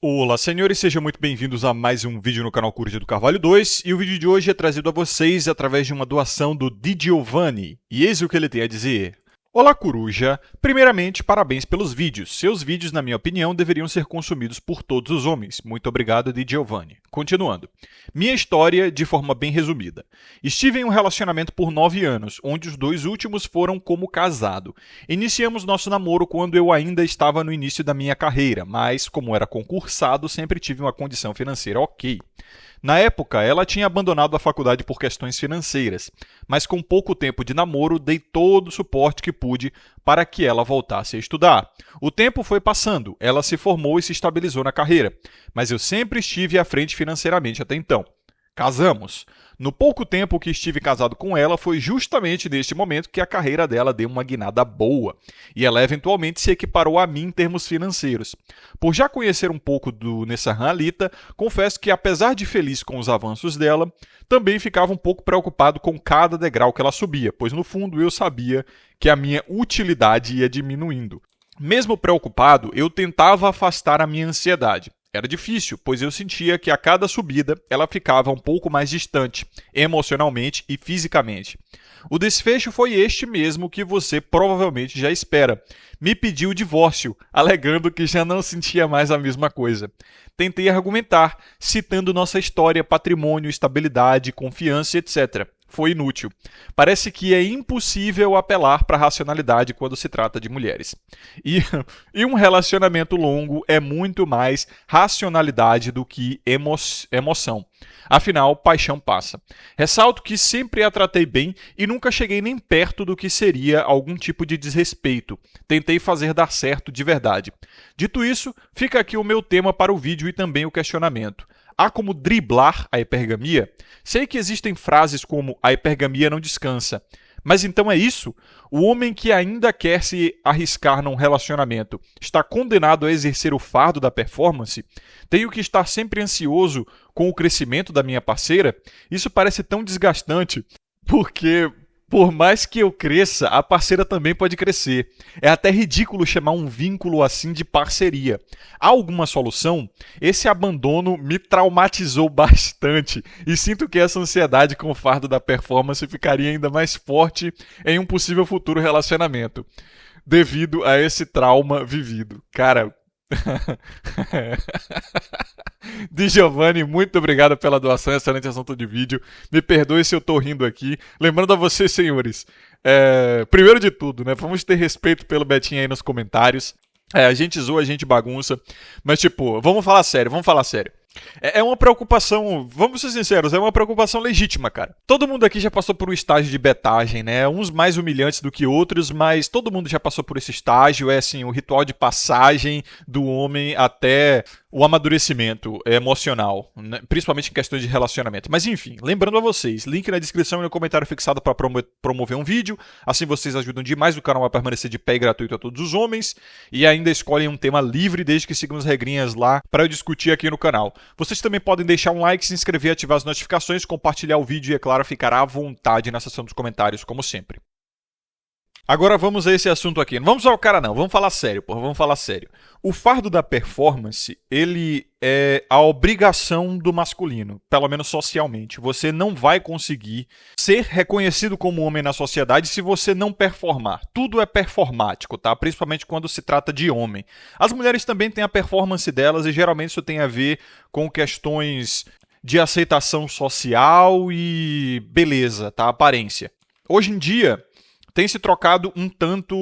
Olá, senhores, sejam muito bem-vindos a mais um vídeo no canal Coruja do Carvalho 2, e o vídeo de hoje é trazido a vocês através de uma doação do Di Giovanni, e eis o que ele tem a dizer. Olá, Coruja! Primeiramente, parabéns pelos vídeos. Seus vídeos, na minha opinião, deveriam ser consumidos por todos os homens. Muito obrigado, Di Giovanni. Continuando. Minha história, de forma bem resumida. Estive em um relacionamento por 9 anos, onde os 2 últimos foram como casado. Iniciamos nosso namoro quando eu ainda estava no início da minha carreira, mas, como era concursado, sempre tive uma condição financeira ok. Na época, ela tinha abandonado a faculdade por questões financeiras, mas com pouco tempo de namoro, dei todo o suporte que pude para que ela voltasse a estudar. O tempo foi passando, ela se formou e se estabilizou na carreira, mas eu sempre estive à frente financeiramente até então. Casamos. No pouco tempo que estive casado com ela, foi justamente neste momento que a carreira dela deu uma guinada boa, e ela eventualmente se equiparou a mim em termos financeiros. Por já conhecer um pouco do Nesserhan Alita, confesso que, apesar de feliz com os avanços dela, também ficava um pouco preocupado com cada degrau que ela subia, pois no fundo eu sabia que a minha utilidade ia diminuindo. Mesmo preocupado, eu tentava afastar a minha ansiedade. Era difícil, pois eu sentia que a cada subida ela ficava um pouco mais distante, emocionalmente e fisicamente. O desfecho foi este mesmo que você provavelmente já espera. Me pediu o divórcio, alegando que já não sentia mais a mesma coisa. Tentei argumentar, citando nossa história, patrimônio, estabilidade, confiança, etc. Foi inútil. Parece que é impossível apelar para a racionalidade quando se trata de mulheres. E um relacionamento longo é muito mais racionalidade do que emoção. Afinal, paixão passa. Ressalto que sempre a tratei bem e nunca cheguei nem perto do que seria algum tipo de desrespeito. Tentei fazer dar certo de verdade. Dito isso, fica aqui o meu tema para o vídeo e também o questionamento. Há como driblar a hipergamia? Sei que existem frases como a hipergamia não descansa. Mas então é isso? O homem que ainda quer se arriscar num relacionamento está condenado a exercer o fardo da performance? Tenho que estar sempre ansioso com o crescimento da minha parceira? Isso parece tão desgastante, porque por mais que eu cresça, a parceira também pode crescer. É até ridículo chamar um vínculo assim de parceria. Há alguma solução? Esse abandono me traumatizou bastante e sinto que essa ansiedade com o fardo da performance ficaria ainda mais forte em um possível futuro relacionamento, devido a esse trauma vivido. Cara... Di Giovanni, muito obrigado pela doação, excelente assunto de vídeo. Me perdoe se eu tô rindo aqui. Lembrando a vocês, senhores, primeiro de tudo, né, vamos ter respeito pelo Betinho aí nos comentários. A gente zoa, a gente bagunça, mas tipo, vamos falar sério. É uma preocupação, vamos ser sinceros, é uma preocupação legítima, cara. Todo mundo aqui já passou por um estágio de betagem, né? Uns mais humilhantes do que outros, mas todo mundo já passou por esse estágio. É assim, o ritual de passagem do homem até o amadurecimento emocional, né? Principalmente em questões de relacionamento. Mas enfim, lembrando a vocês, link na descrição e no comentário fixado para promover um vídeo. Assim vocês ajudam demais o canal a permanecer de pé e gratuito a todos os homens. E ainda escolhem um tema livre, desde que sigam as regrinhas lá para eu discutir aqui no canal. Vocês também podem deixar um like, se inscrever, ativar as notificações, compartilhar o vídeo e, é claro, ficar à vontade na seção dos comentários, como sempre. Agora vamos a esse assunto aqui. Não vamos ao cara não, vamos falar sério, porra, vamos falar sério. O fardo da performance, ele é a obrigação do masculino, pelo menos socialmente. Você não vai conseguir ser reconhecido como homem na sociedade se você não performar. Tudo é performático, tá? Principalmente quando se trata de homem. As mulheres também têm a performance delas e geralmente isso tem a ver com questões de aceitação social e beleza, tá? Aparência. Hoje em dia tem se trocado um tanto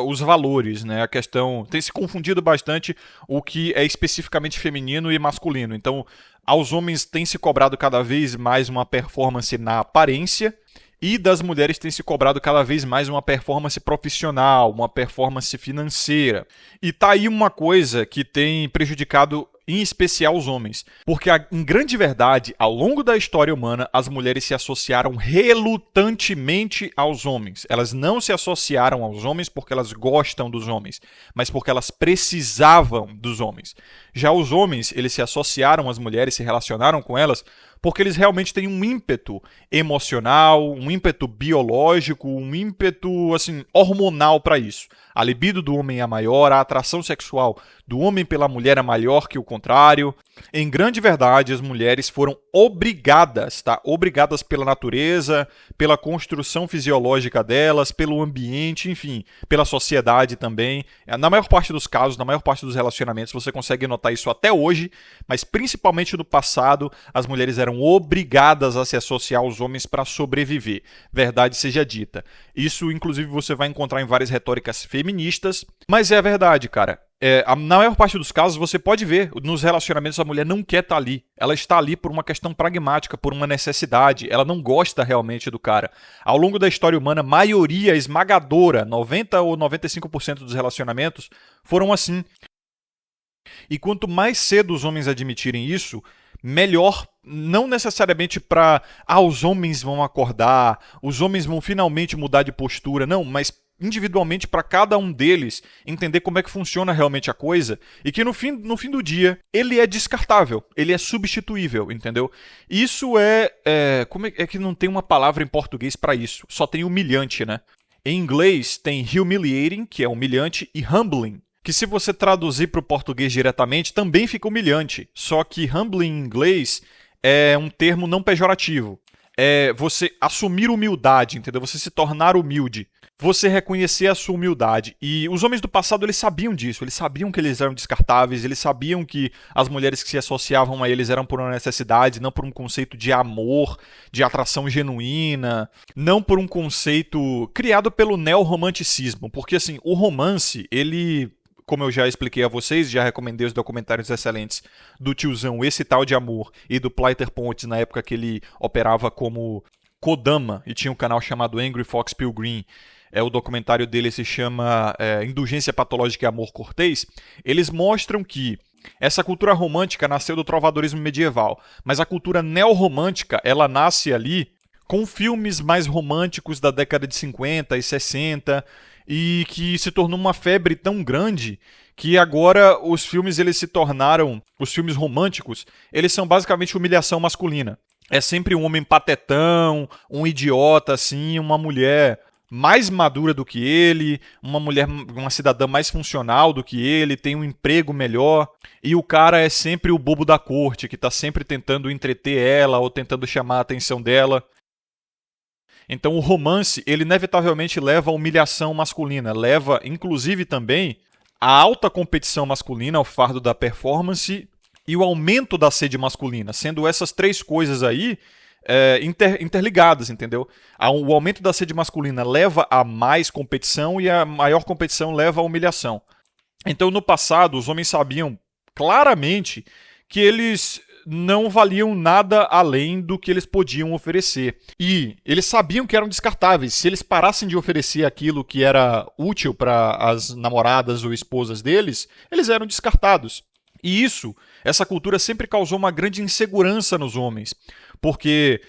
os valores, né? A questão tem se confundido bastante o que é especificamente feminino e masculino. Então, aos homens tem se cobrado cada vez mais uma performance na aparência e das mulheres tem se cobrado cada vez mais uma performance profissional, uma performance financeira. E tá aí uma coisa que tem prejudicado em especial os homens. Porque, em grande verdade, ao longo da história humana, as mulheres se associaram relutantemente aos homens. Elas não se associaram aos homens porque elas gostam dos homens, mas porque elas precisavam dos homens. Já os homens, eles se associaram às mulheres, se relacionaram com elas, porque eles realmente têm um ímpeto emocional, um ímpeto biológico, um ímpeto assim hormonal para isso. A libido do homem é maior, a atração sexual do homem pela mulher é maior que o contrário. Em grande verdade, as mulheres foram obrigadas, tá? Obrigadas pela natureza, pela construção fisiológica delas, pelo ambiente, enfim, pela sociedade também. Na maior parte dos casos, na maior parte dos relacionamentos, você consegue notar isso até hoje, mas principalmente no passado, as mulheres eram obrigadas a se associar aos homens para sobreviver. Verdade seja dita. Isso, inclusive, você vai encontrar em várias retóricas feministas, mas é a verdade, cara. Na maior parte dos casos, você pode ver, nos relacionamentos a mulher não quer estar ali. Ela está ali por uma questão pragmática, por uma necessidade. Ela não gosta realmente do cara. Ao longo da história humana, a maioria esmagadora, 90 ou 95% dos relacionamentos, foram assim. E quanto mais cedo os homens admitirem isso, melhor, não necessariamente para os homens vão acordar, os homens vão finalmente mudar de postura, não, mas individualmente para cada um deles entender como é que funciona realmente a coisa e que no fim do dia ele é descartável, ele é substituível, entendeu? Isso como é que não tem uma palavra em português para isso? Só tem humilhante, né? Em inglês tem humiliating, que é humilhante, e humbling, que se você traduzir para o português diretamente também fica humilhante, só que humbling em inglês é um termo não pejorativo. É você assumir humildade, entendeu? Você se tornar humilde. Você reconhecer a sua humildade. E os homens do passado, eles sabiam disso. Eles sabiam que eles eram descartáveis. Eles sabiam que as mulheres que se associavam a eles eram por uma necessidade, não por um conceito de amor, de atração genuína, não por um conceito criado pelo neorromanticismo. Porque, assim, o romance, ele, como eu já expliquei a vocês, já recomendei os documentários excelentes do tiozão Esse Tal de Amor e do Pleiter Pontes, na época que ele operava como Kodama e tinha um canal chamado Angry Fox Pilgrim. O documentário dele se chama Indulgência Patológica e Amor Cortês. Eles mostram que essa cultura romântica nasceu do trovadorismo medieval, mas a cultura neorromântica, ela nasce ali com filmes mais românticos da década de 50 e 60 e que se tornou uma febre tão grande que agora os filmes eles se tornaram, os filmes românticos, eles são basicamente humilhação masculina. É sempre um homem patetão, um idiota assim, uma mulher mais madura do que ele, uma mulher, uma cidadã mais funcional do que ele, tem um emprego melhor, e o cara é sempre o bobo da corte, que está sempre tentando entreter ela ou tentando chamar a atenção dela. Então o romance, ele inevitavelmente leva à humilhação masculina, leva inclusive também à alta competição masculina, ao fardo da performance e o aumento da sede masculina, sendo essas três coisas aí interligadas, entendeu? O aumento da sede masculina leva a mais competição e a maior competição leva à humilhação. Então, no passado, os homens sabiam claramente que eles não valiam nada além do que eles podiam oferecer. E eles sabiam que eram descartáveis. Se eles parassem de oferecer aquilo que era útil para as namoradas ou esposas deles, eles eram descartados. E essa cultura sempre causou uma grande insegurança nos homens. Porque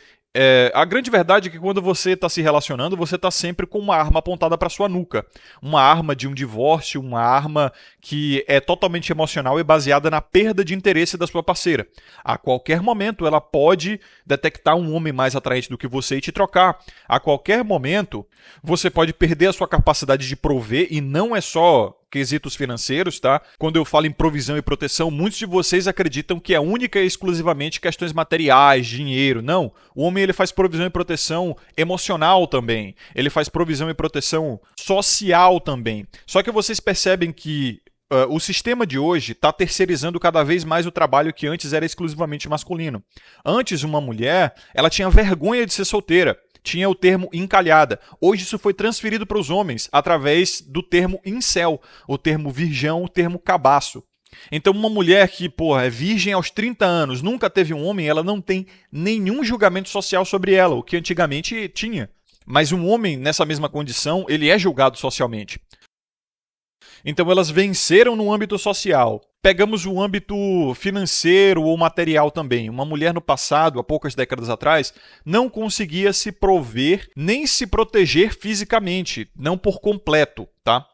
a grande verdade é que quando você está se relacionando, você está sempre com uma arma apontada para sua nuca. Uma arma de um divórcio, uma arma que é totalmente emocional e baseada na perda de interesse da sua parceira. A qualquer momento ela pode detectar um homem mais atraente do que você e te trocar. A qualquer momento você pode perder a sua capacidade de prover, e não é só quesitos financeiros, tá? Quando eu falo em provisão e proteção, muitos de vocês acreditam que é única e exclusivamente questões materiais, dinheiro. Não. O homem ele faz provisão e proteção emocional também. Ele faz provisão e proteção social também. Só que vocês percebem que o sistema de hoje está terceirizando cada vez mais o trabalho que antes era exclusivamente masculino. Antes, uma mulher, ela tinha vergonha de ser solteira. Tinha o termo encalhada. Hoje isso foi transferido para os homens através do termo incel, o termo virgão, o termo cabaço. Então uma mulher que, é virgem aos 30 anos, nunca teve um homem, ela não tem nenhum julgamento social sobre ela, o que antigamente tinha. Mas um homem nessa mesma condição, ele é julgado socialmente. Então elas venceram no âmbito social. Pegamos o âmbito financeiro ou material também. Uma mulher no passado, há poucas décadas atrás, não conseguia se prover nem se proteger fisicamente, não por completo, tá?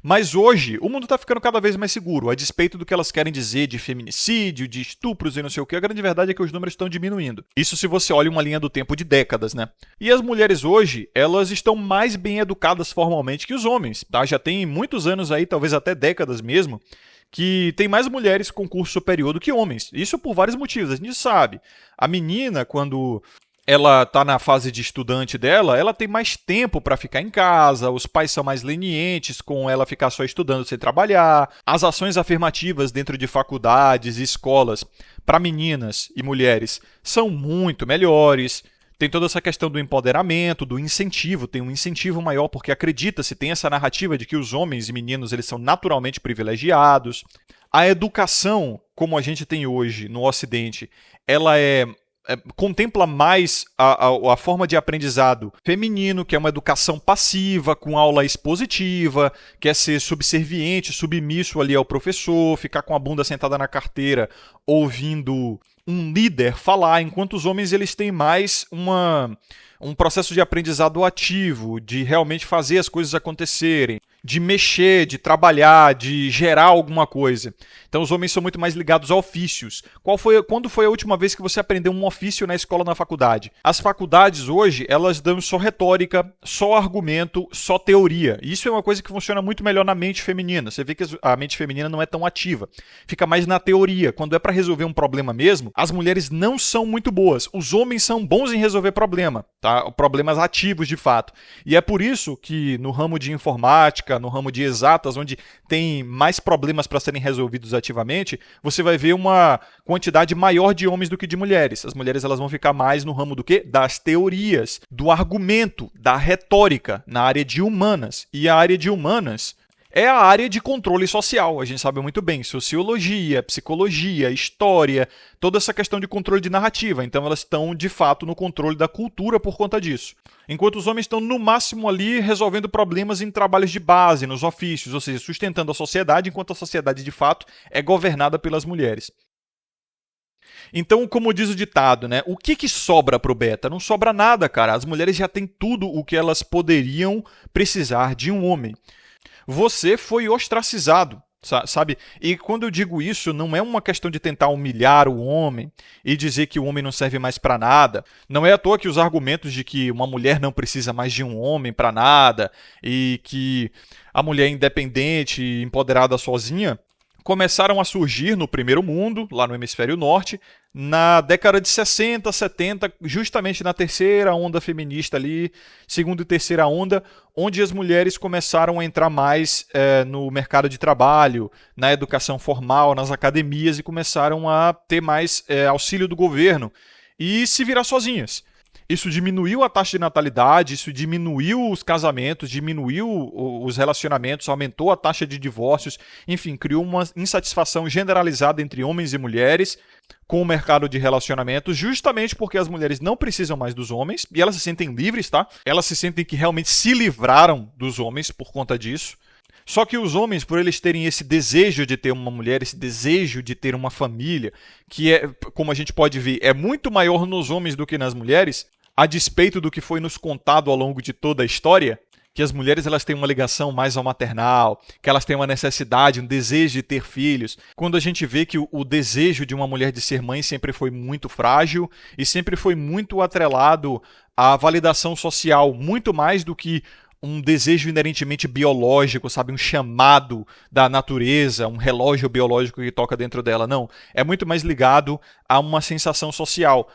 Mas hoje, o mundo está ficando cada vez mais seguro, a despeito do que elas querem dizer de feminicídio, de estupros e não sei o que. A grande verdade é que os números estão diminuindo. Isso se você olha uma linha do tempo de décadas, né? E as mulheres hoje, elas estão mais bem educadas formalmente que os homens, tá? Já tem muitos anos aí, talvez até décadas mesmo, que tem mais mulheres com curso superior do que homens. Isso por vários motivos, a gente sabe. A menina, quando ela está na fase de estudante dela, ela tem mais tempo para ficar em casa, os pais são mais lenientes com ela ficar só estudando sem trabalhar, as ações afirmativas dentro de faculdades e escolas para meninas e mulheres são muito melhores. Tem toda essa questão do empoderamento, do incentivo, tem um incentivo maior porque acredita-se, tem essa narrativa de que os homens e meninos eles são naturalmente privilegiados. A educação, como a gente tem hoje no Ocidente, ela contempla mais a forma de aprendizado feminino, que é uma educação passiva, com aula expositiva, quer ser subserviente, submisso ali ao professor, ficar com a bunda sentada na carteira, ouvindo um líder falar, enquanto os homens eles têm mais um processo de aprendizado ativo, de realmente fazer as coisas acontecerem, de mexer, de trabalhar, de gerar alguma coisa. Então os homens são muito mais ligados a ofícios. Quando foi a última vez que você aprendeu um ofício na escola ou na faculdade? As faculdades hoje, elas dão só retórica, só argumento, só teoria. E isso é uma coisa que funciona muito melhor na mente feminina. Você vê que a mente feminina não é tão ativa. Fica mais na teoria. Quando é para resolver um problema mesmo, as mulheres não são muito boas. Os homens são bons em resolver problema, tá? Problemas ativos de fato. E é por isso que no ramo de informática, no ramo de exatas, onde tem mais problemas para serem resolvidos ativamente, você vai ver uma quantidade maior de homens do que de mulheres. As mulheres elas vão ficar mais no ramo do quê? Das teorias, do argumento, da retórica, na área de humanas. E a área de humanas é a área de controle social. A gente sabe muito bem, sociologia, psicologia, história, toda essa questão de controle de narrativa. Então elas estão, de fato, no controle da cultura por conta disso. Enquanto os homens estão, no máximo, ali resolvendo problemas em trabalhos de base, nos ofícios, ou seja, sustentando a sociedade, enquanto a sociedade, de fato, é governada pelas mulheres. Então, como diz o ditado, né? O que sobra pro beta? Não sobra nada, cara. As mulheres já têm tudo o que elas poderiam precisar de um homem. Você foi ostracizado, sabe? E quando eu digo isso, não é uma questão de tentar humilhar o homem e dizer que o homem não serve mais para nada. Não é à toa que os argumentos de que uma mulher não precisa mais de um homem para nada e que a mulher é independente e empoderada sozinha começaram a surgir no primeiro mundo, lá no hemisfério norte, na década de 60, 70, justamente na terceira onda feminista ali, segunda e terceira onda, onde as mulheres começaram a entrar mais no mercado de trabalho, na educação formal, nas academias e começaram a ter mais auxílio do governo e se virar sozinhas. Isso diminuiu a taxa de natalidade, isso diminuiu os casamentos, diminuiu os relacionamentos, aumentou a taxa de divórcios, enfim, criou uma insatisfação generalizada entre homens e mulheres com o mercado de relacionamentos, justamente porque as mulheres não precisam mais dos homens e elas se sentem livres, tá? Elas se sentem que realmente se livraram dos homens por conta disso. Só que os homens, por eles terem esse desejo de ter uma mulher, esse desejo de ter uma família, que é, como a gente pode ver, é muito maior nos homens do que nas mulheres, a despeito do que foi nos contado ao longo de toda a história, que as mulheres elas têm uma ligação mais ao maternal, que elas têm uma necessidade, um desejo de ter filhos. Quando a gente vê que o desejo de uma mulher de ser mãe sempre foi muito frágil e sempre foi muito atrelado à validação social, muito mais do que um desejo inerentemente biológico, sabe? Um chamado da natureza, um relógio biológico que toca dentro dela. Não, é muito mais ligado a uma sensação social.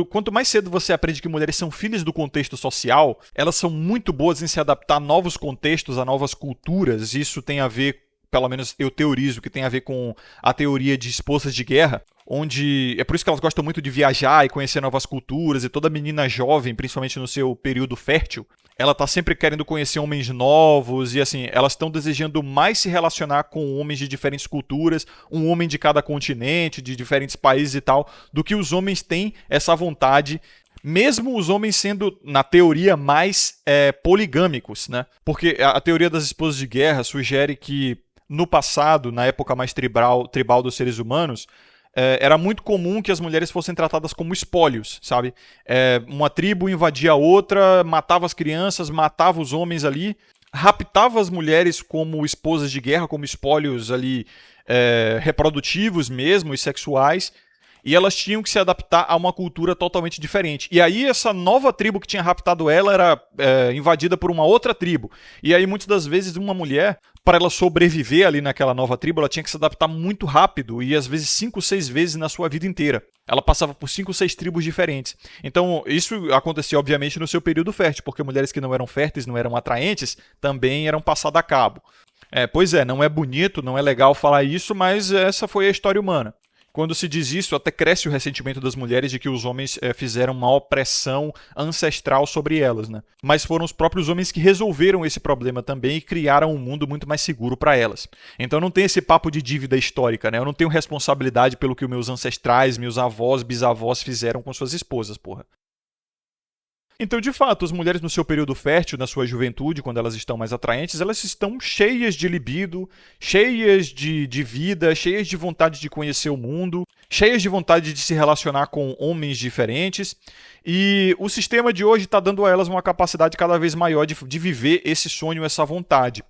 Quanto mais cedo você aprende que mulheres são filhas do contexto social, elas são muito boas em se adaptar a novos contextos, a novas culturas. Isso tem a ver, pelo menos eu teorizo, que tem a ver com a teoria de esposas de guerra, onde é por isso que elas gostam muito de viajar e conhecer novas culturas, e toda menina jovem, principalmente no seu período fértil, ela está sempre querendo conhecer homens novos e assim, elas estão desejando mais se relacionar com homens de diferentes culturas, um homem de cada continente, de diferentes países e tal, do que os homens têm essa vontade, mesmo os homens sendo, na teoria, mais poligâmicos, né? Porque a teoria das esposas de guerra sugere que no passado, na época mais tribal dos seres humanos, era muito comum que as mulheres fossem tratadas como espólios, sabe? Uma tribo invadia a outra, matava as crianças, matava os homens ali. raptava as mulheres como esposas de guerra, como espólios ali reprodutivos mesmo e sexuais, e elas tinham que se adaptar a uma cultura totalmente diferente. E aí essa nova tribo que tinha raptado ela era invadida por uma outra tribo. E aí muitas das vezes uma mulher, para ela sobreviver ali naquela nova tribo, ela tinha que se adaptar muito rápido, e às vezes 5, 6 vezes na sua vida inteira. Ela passava por 5, 6 tribos diferentes. Então isso acontecia obviamente no seu período fértil, porque mulheres que não eram férteis, não eram atraentes, também eram passadas a cabo. Pois é, não é bonito, não é legal falar isso, mas essa foi a história humana. Quando se diz isso, até cresce o ressentimento das mulheres de que os homens fizeram uma opressão ancestral sobre elas, né? Mas foram os próprios homens que resolveram esse problema também e criaram um mundo muito mais seguro para elas. Então não tem esse papo de dívida histórica, né? Eu não tenho responsabilidade pelo que os meus ancestrais, meus avós, bisavós fizeram com suas esposas, porra. Então, de fato, as mulheres no seu período fértil, na sua juventude, quando elas estão mais atraentes, elas estão cheias de libido, cheias de vida, cheias de vontade de conhecer o mundo, cheias de vontade de se relacionar com homens diferentes. E o sistema de hoje está dando a elas uma capacidade cada vez maior de viver esse sonho, essa vontade.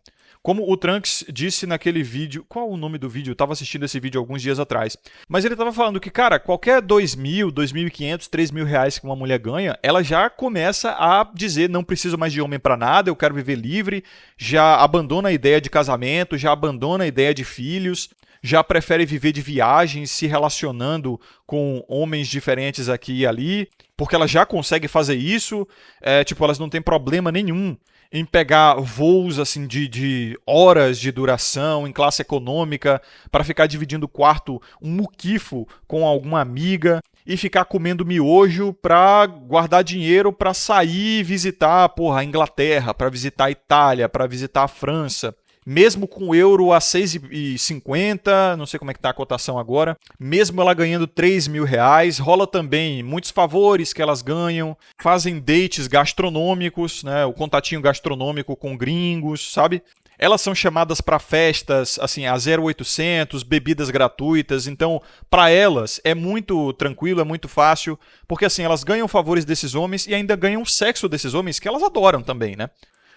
Como o Trunks disse naquele vídeo... Qual o nome do vídeo? Eu estava assistindo esse vídeo alguns dias atrás. Mas ele estava falando que, cara, qualquer 2.000, 2.500, 3.000 reais que uma mulher ganha, ela já começa a dizer, não preciso mais de homem para nada, eu quero viver livre, já abandona a ideia de casamento, já abandona a ideia de filhos, já prefere viver de viagens, se relacionando com homens diferentes aqui e ali, porque ela já consegue fazer isso, elas não têm problema nenhum em pegar voos assim de horas de duração em classe econômica para ficar dividindo o quarto um muquifo com alguma amiga e ficar comendo miojo para guardar dinheiro para sair e visitar, a Inglaterra, para visitar a Itália, para visitar a França. Mesmo com o euro a 6,50, não sei como é que está a cotação agora, mesmo ela ganhando 3.000 reais, rola também muitos favores que elas ganham, fazem dates gastronômicos, né, o contatinho gastronômico com gringos, sabe? Elas são chamadas para festas, assim, a 0800, bebidas gratuitas, então, para elas é muito tranquilo, é muito fácil, porque assim, elas ganham favores desses homens e ainda ganham sexo desses homens que elas adoram também, né?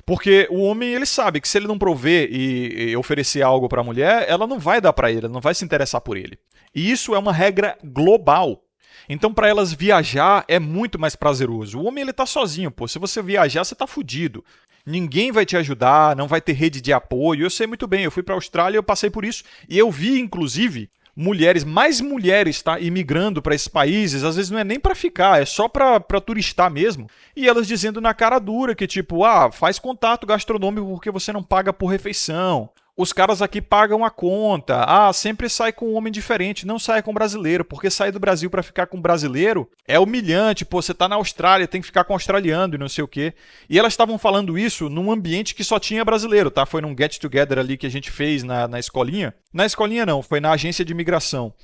Porque o homem, ele sabe que se ele não prover e oferecer algo para a mulher, ela não vai dar para ele, ela não vai se interessar por ele. E isso é uma regra global. Então, para elas viajar é muito mais prazeroso. O homem, ele tá sozinho, pô. Se você viajar, você tá fudido. Ninguém vai te ajudar, não vai ter rede de apoio. Eu sei muito bem, eu fui para a Austrália, eu passei por isso. E eu vi, inclusive, mais mulheres, tá, imigrando para esses países, às vezes não é nem para ficar, é só para turistar mesmo. E elas dizendo na cara dura que tipo, faz contato gastronômico porque você não paga por refeição. Os caras aqui pagam a conta. Sempre sai com um homem diferente, não sai com brasileiro, porque sair do Brasil para ficar com brasileiro é humilhante. Pô, você tá na Austrália, tem que ficar com australiano e não sei o quê. E elas estavam falando isso num ambiente que só tinha brasileiro, tá? Foi num get together ali que a gente fez na escolinha. Na escolinha não, foi na agência de imigração.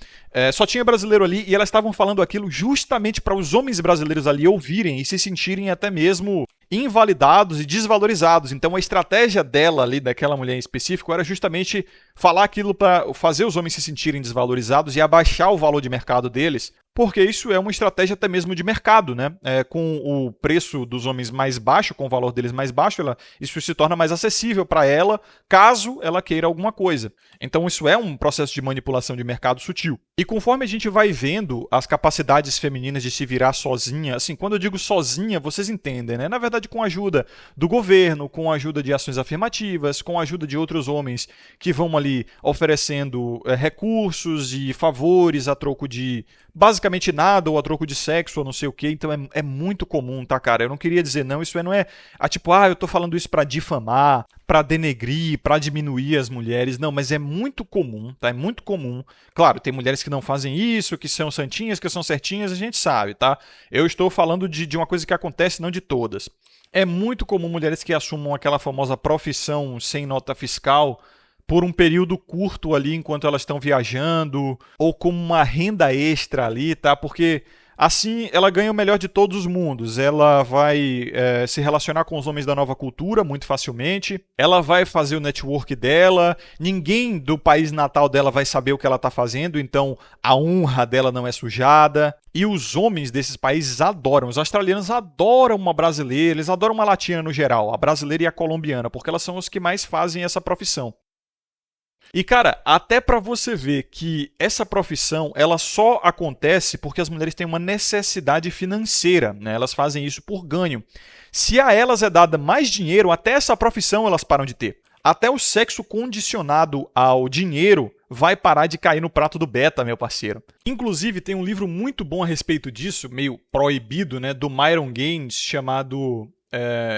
Só tinha brasileiro ali e elas estavam falando aquilo justamente para os homens brasileiros ali ouvirem e se sentirem até mesmo invalidados e desvalorizados. Então a estratégia dela ali, daquela mulher em específico, era justamente falar aquilo para fazer os homens se sentirem desvalorizados e abaixar o valor de mercado deles, porque isso é uma estratégia até mesmo de mercado, né? Com o preço dos homens mais baixo, com o valor deles mais baixo, isso se torna mais acessível para ela, caso ela queira alguma coisa. Então isso é um processo de manipulação de mercado sutil. E conforme a gente vai vendo as capacidades femininas de se virar sozinha, assim, quando eu digo sozinha, vocês entendem, né? Na verdade, com a ajuda do governo, com a ajuda de ações afirmativas, com a ajuda de outros homens que vão ali oferecendo recursos e favores a troco de basicamente nada, ou a troco de sexo, ou não sei o que. Então é muito comum, tá, cara? Eu não queria dizer não, isso não é eu tô falando isso pra difamar, pra denegrir, pra diminuir as mulheres. Não, mas é muito comum, tá? É muito comum. Claro, tem mulheres que não fazem isso, que são santinhas, que são certinhas, a gente sabe, tá? Eu estou falando de uma coisa que acontece, não de todas. É muito comum mulheres que assumam aquela famosa profissão sem nota fiscal por um período curto ali enquanto elas estão viajando, ou como uma renda extra ali, tá? Porque Assim, ela ganha o melhor de todos os mundos. Ela vai se relacionar com os homens da nova cultura muito facilmente. Ela vai fazer o network dela. Ninguém do país natal dela vai saber o que ela está fazendo, então a honra dela não é sujada. E os homens desses países adoram. Os australianos adoram uma brasileira, eles adoram uma latina no geral, a brasileira e a colombiana, porque elas são os que mais fazem essa profissão. E cara, até pra você ver que essa profissão ela só acontece porque as mulheres têm uma necessidade financeira, né? Elas fazem isso por ganho. Se a elas é dada mais dinheiro, até essa profissão elas param de ter. Até o sexo condicionado ao dinheiro vai parar de cair no prato do beta, meu parceiro. Inclusive, tem um livro muito bom a respeito disso, meio proibido, né, do Myron Gaines, chamado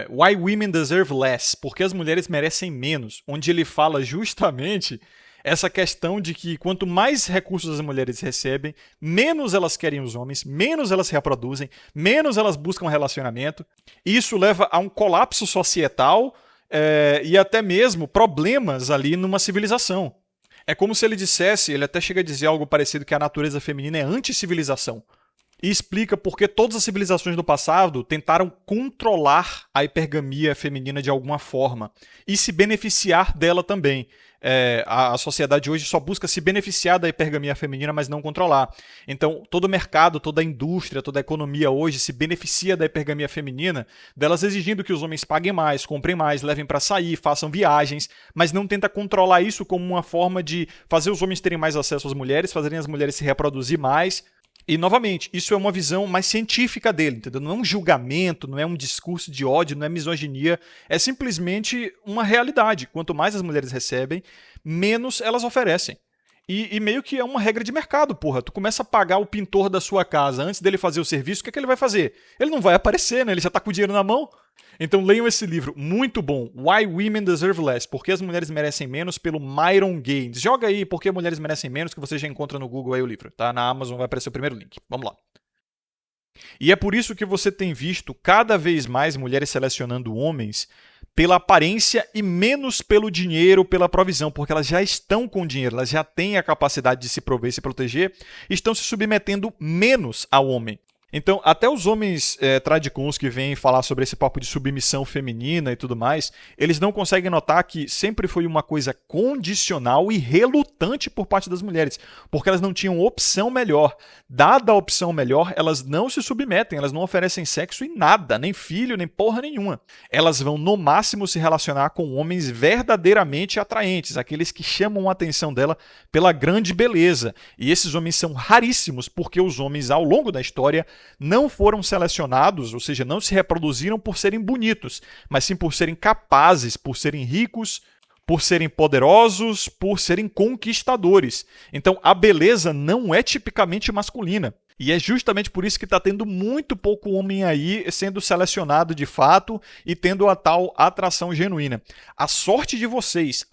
Why Women Deserve Less, porque as mulheres merecem menos, onde ele fala justamente essa questão de que quanto mais recursos as mulheres recebem, menos elas querem os homens, menos elas se reproduzem, menos elas buscam relacionamento. E isso leva a um colapso societal e até mesmo problemas ali numa civilização. É como se ele dissesse, ele até chega a dizer algo parecido, que a natureza feminina é anti-civilização. E explica por que todas as civilizações do passado tentaram controlar a hipergamia feminina de alguma forma e se beneficiar dela também. A sociedade hoje só busca se beneficiar da hipergamia feminina, mas não controlar. Então, todo o mercado, toda a indústria, toda a economia hoje se beneficia da hipergamia feminina, delas exigindo que os homens paguem mais, comprem mais, levem para sair, façam viagens, mas não tenta controlar isso como uma forma de fazer os homens terem mais acesso às mulheres, fazerem as mulheres se reproduzir mais. E, novamente, isso é uma visão mais científica dele, entendeu? Não é um julgamento, não é um discurso de ódio, não é misoginia, é simplesmente uma realidade. Quanto mais as mulheres recebem, menos elas oferecem. E meio que é uma regra de mercado, porra. Tu começa a pagar o pintor da sua casa antes dele fazer o serviço, o que é que ele vai fazer? Ele não vai aparecer, né? Ele já tá com o dinheiro na mão. Então leiam esse livro, muito bom, Why Women Deserve Less, Porque as Mulheres Merecem Menos, pelo Myron Gaines. Joga aí Porque Mulheres Merecem Menos, que você já encontra no Google aí o livro, tá? Na Amazon vai aparecer o primeiro link. Vamos lá. E é por isso que você tem visto cada vez mais mulheres selecionando homens pela aparência e menos pelo dinheiro, pela provisão, porque elas já estão com dinheiro, elas já têm a capacidade de se prover e se proteger, e estão se submetendo menos ao homem. Então, até os homens tradicuns que vêm falar sobre esse papo de submissão feminina e tudo mais, eles não conseguem notar que sempre foi uma coisa condicional e relutante por parte das mulheres, porque elas não tinham opção melhor. Dada a opção melhor, elas não se submetem, elas não oferecem sexo em nada, nem filho, nem porra nenhuma. Elas vão, no máximo, se relacionar com homens verdadeiramente atraentes, aqueles que chamam a atenção dela pela grande beleza. E esses homens são raríssimos, porque os homens, ao longo da história, não foram selecionados, ou seja, não se reproduziram por serem bonitos, mas sim por serem capazes, por serem ricos, por serem poderosos, por serem conquistadores. Então, a beleza não é tipicamente masculina. E é justamente por isso que está tendo muito pouco homem aí sendo selecionado de fato e tendo a tal atração genuína. A sorte de vocês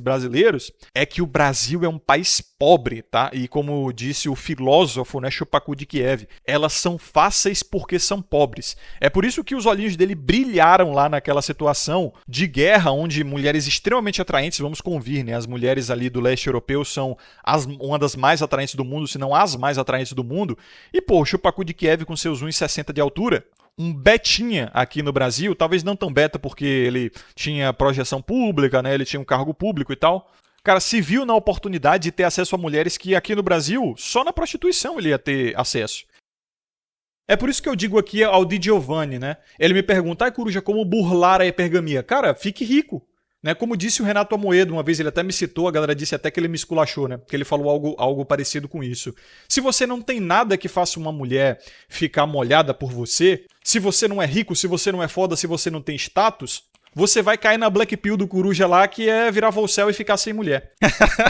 brasileiros, é que o Brasil é um país pobre, tá? E como disse o filósofo, né, Chupacu de Kiev, elas são fáceis porque são pobres. É por isso que os olhinhos dele brilharam lá naquela situação de guerra, onde mulheres extremamente atraentes, vamos convir, né? As mulheres ali do leste europeu são uma das mais atraentes do mundo, se não as mais atraentes do mundo. E, pô, o Chupacu de Kiev com seus 1,60 de altura, um betinha aqui no Brasil, talvez não tão beta porque ele tinha projeção pública, né? Ele tinha um cargo público e tal. Cara, se viu na oportunidade de ter acesso a mulheres que aqui no Brasil, só na prostituição ele ia ter acesso. É por isso que eu digo aqui ao Di Giovanni, né? Ele me pergunta, Coruja, como burlar a hipergamia? Cara, fique rico. Né? Como disse o Renato Amoedo, uma vez ele até me citou, a galera disse até que ele me esculachou, né? Porque ele falou algo parecido com isso. Se você não tem nada que faça uma mulher ficar molhada por você, se você não é rico, se você não é foda, se você não tem status, você vai cair na Black Pill do Coruja lá, que é virar Volcel e ficar sem mulher.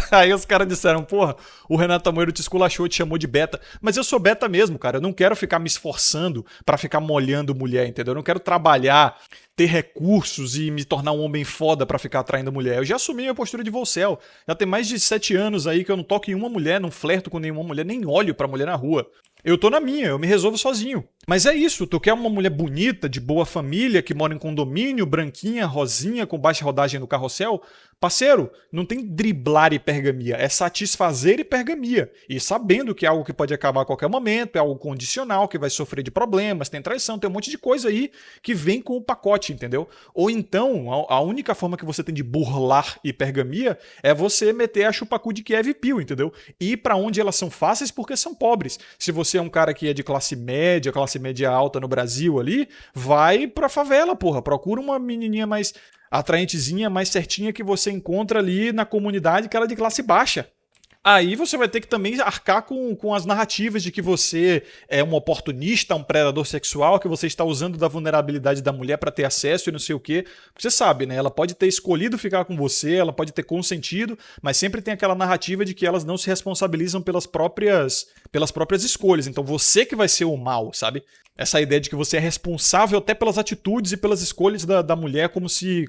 Aí os caras disseram, porra, o Renato Amoedo te esculachou, te chamou de beta. Mas eu sou beta mesmo, cara. Eu não quero ficar me esforçando pra ficar molhando mulher, entendeu? Eu não quero trabalhar, ter recursos e me tornar um homem foda pra ficar atraindo mulher. Eu já assumi minha postura de Volcel. Já tem mais de 7 anos aí que eu não toco em uma mulher, não flerto com nenhuma mulher, nem olho pra mulher na rua. Eu tô na minha, eu me resolvo sozinho. Mas é isso, tu quer uma mulher bonita, de boa família, que mora em condomínio, branquinha, rosinha, com baixa rodagem no carrossel? Parceiro, não tem driblar hipergamia, é satisfazer hipergamia. E sabendo que é algo que pode acabar a qualquer momento, é algo condicional, que vai sofrer de problemas, tem traição, tem um monte de coisa aí que vem com o pacote, entendeu? Ou então, a única forma que você tem de burlar hipergamia é você meter a chupacu de Kiev Pill, entendeu? E ir pra onde elas são fáceis porque são pobres. Se você é um cara que é de classe média alta no Brasil ali, vai pra favela, porra. Procura uma menininha mais atraentezinha, mais certinha que você encontra ali na comunidade que ela é de classe baixa. Aí você vai ter que também arcar com as narrativas de que você é um oportunista, um predador sexual, que você está usando da vulnerabilidade da mulher para ter acesso e não sei o quê. Você sabe, né? Ela pode ter escolhido ficar com você, ela pode ter consentido, mas sempre tem aquela narrativa de que elas não se responsabilizam pelas próprias escolhas. Então você que vai ser o mal, sabe? Essa ideia de que você é responsável até pelas atitudes e pelas escolhas da mulher, como se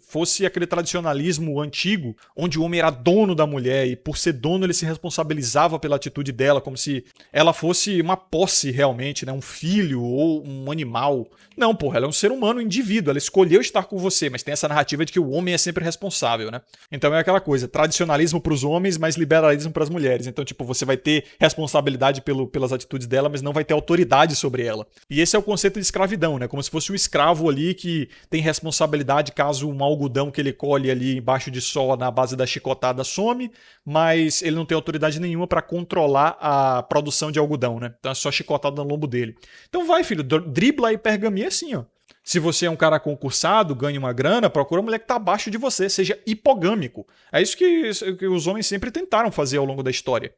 fosse aquele tradicionalismo antigo, onde o homem era dono da mulher e por ser dono ele se responsabilizava pela atitude dela, como se ela fosse uma posse realmente, né? Um filho ou um animal. Não, porra, ela é um ser humano, um indivíduo, ela escolheu estar com você, mas tem essa narrativa de que o homem é sempre responsável, né? Então é aquela coisa, tradicionalismo pros homens, mas liberalismo pras mulheres. Então, tipo, você vai ter responsabilidade pelas atitudes dela, mas não vai ter autoridade sobre ela. E esse é o conceito de escravidão, né? Como se fosse um escravo ali que tem responsabilidade caso um algodão que ele colhe ali embaixo de sol na base da chicotada some, mas ele não tem autoridade nenhuma para controlar a produção de algodão, né? Então é só chicotada no lombo dele. Então vai, filho, dribla a hipergamia assim, ó. Se você é um cara concursado, ganha uma grana, procura uma mulher que tá abaixo de você, seja hipogâmico. É isso que os homens sempre tentaram fazer ao longo da história.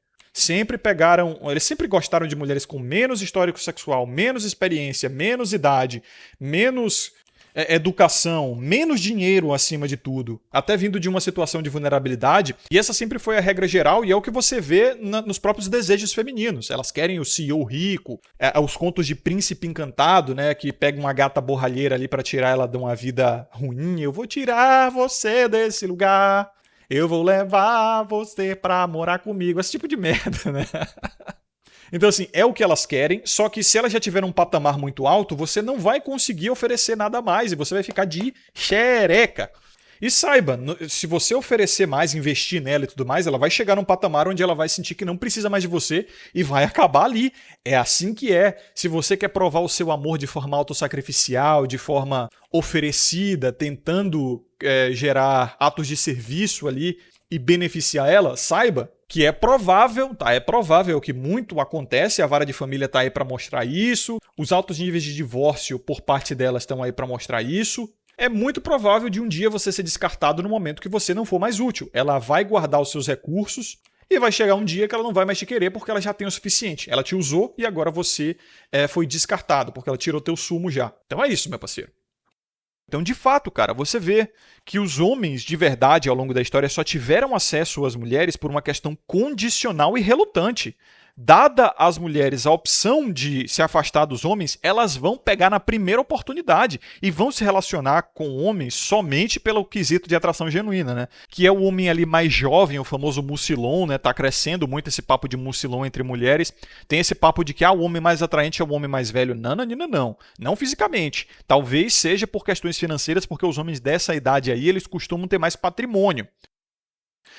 Eles sempre gostaram de mulheres com menos histórico sexual, menos experiência, menos idade, menos educação, menos dinheiro acima de tudo, até vindo de uma situação de vulnerabilidade, e essa sempre foi a regra geral e é o que você vê nos próprios desejos femininos. Elas querem o CEO rico, os contos de príncipe encantado, né, que pega uma gata borralheira ali pra tirar ela de uma vida ruim. Eu vou tirar você desse lugar, eu vou levar você pra morar comigo. Esse tipo de merda, né? Então, assim, é o que elas querem, só que se elas já tiverem um patamar muito alto, você não vai conseguir oferecer nada mais e você vai ficar de xereca. E saiba, se você oferecer mais, investir nela e tudo mais, ela vai chegar num patamar onde ela vai sentir que não precisa mais de você e vai acabar ali. É assim que é. Se você quer provar o seu amor de forma autossacrificial, de forma oferecida, tentando gerar atos de serviço ali e beneficiar ela, saiba que é provável, tá? É provável que muito acontece, a vara de família tá aí para mostrar isso, os altos níveis de divórcio por parte delas estão aí para mostrar isso. É muito provável de um dia você ser descartado no momento que você não for mais útil. Ela vai guardar os seus recursos e vai chegar um dia que ela não vai mais te querer porque ela já tem o suficiente. Ela te usou e agora você foi descartado porque ela tirou teu sumo já. Então é isso, meu parceiro. Então, de fato, cara, você vê que os homens de verdade ao longo da história só tiveram acesso às mulheres por uma questão condicional e relutante. Dada às mulheres a opção de se afastar dos homens, elas vão pegar na primeira oportunidade e vão se relacionar com homens somente pelo quesito de atração genuína, né? Que é o homem ali mais jovem, o famoso mucilon, né? Tá crescendo muito esse papo de mucilon entre mulheres. Tem esse papo de que o homem mais atraente é o homem mais velho. Não, não. Não fisicamente. Talvez seja por questões financeiras, porque os homens dessa idade aí, eles costumam ter mais patrimônio.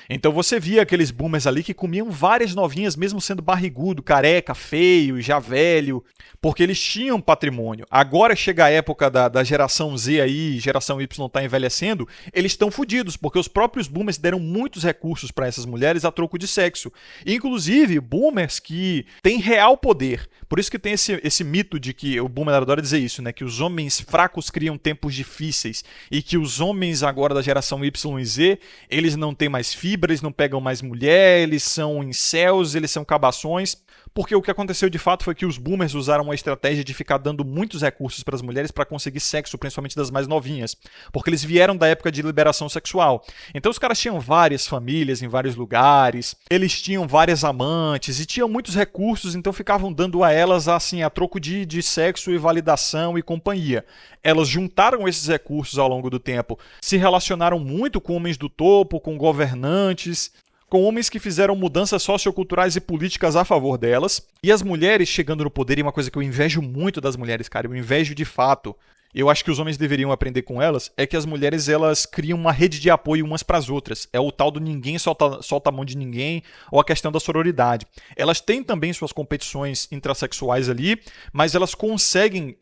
Então você via aqueles boomers ali que comiam várias novinhas, mesmo sendo barrigudo, careca, feio, já velho, porque eles tinham patrimônio. Agora chega a época da geração Z aí, geração Y está envelhecendo, eles estão fodidos, porque os próprios boomers deram muitos recursos para essas mulheres a troco de sexo. Inclusive, boomers que têm real poder. Por isso que tem esse mito de que, o boomer adora dizer isso, né? Que os homens fracos criam tempos difíceis e que os homens agora da geração Y e Z, eles não têm mais fibra, eles não pegam mais mulher, eles são incels, eles são cabações. Porque o que aconteceu de fato foi que os boomers usaram uma estratégia de ficar dando muitos recursos para as mulheres para conseguir sexo, principalmente das mais novinhas. Porque eles vieram da época de liberação sexual. Então os caras tinham várias famílias em vários lugares, eles tinham várias amantes e tinham muitos recursos, então ficavam dando a elas assim, a troco de sexo e validação e companhia. Elas juntaram esses recursos ao longo do tempo, se relacionaram muito com homens do topo, com governantes, com homens que fizeram mudanças socioculturais e políticas a favor delas, e as mulheres chegando no poder, e uma coisa que eu invejo muito das mulheres, cara, eu invejo de fato, eu acho que os homens deveriam aprender com elas, é que as mulheres, elas criam uma rede de apoio umas para as outras. É o tal do ninguém solta a mão de ninguém, ou a questão da sororidade. Elas têm também suas competições intrasexuais ali, mas elas conseguem